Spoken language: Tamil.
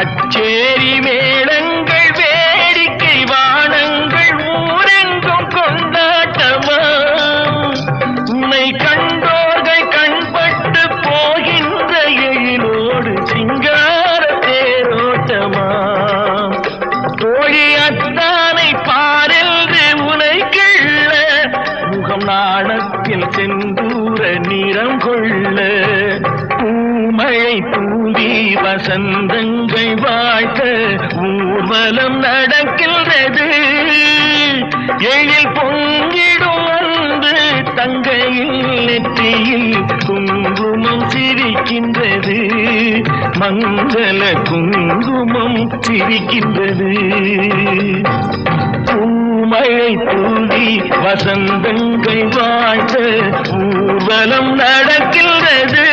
கச்சேரி மேளங்கள் வேடிக்கை வானங்கள் ஊரெங்கும் கொண்டாட்டமா உன்னை கண்டோர்கள் கண்பட்டு போகின்ற எழிலோடு சிங்கார தேரோட்டமா தோழி அத்தானை பாரென்று உனை கிள்ள முகம் நாணத்தில் செந்தூர நிறம் கொள்ள பூமழை தூவி வசந்தங்கள் வாழ்த்த ஊர்வலம் நடக்கின்றது எழில் பொங்கிடும் வந்து தங்கையில் நெற்றியில் குங்குமம் சிரிக்கின்றது மங்கள குங்குமம் சிரிக்கின்றது பூமழை தூவி வசந்தங்கள் வாழ்த்த ஊர்வலம் நடக்கின்றது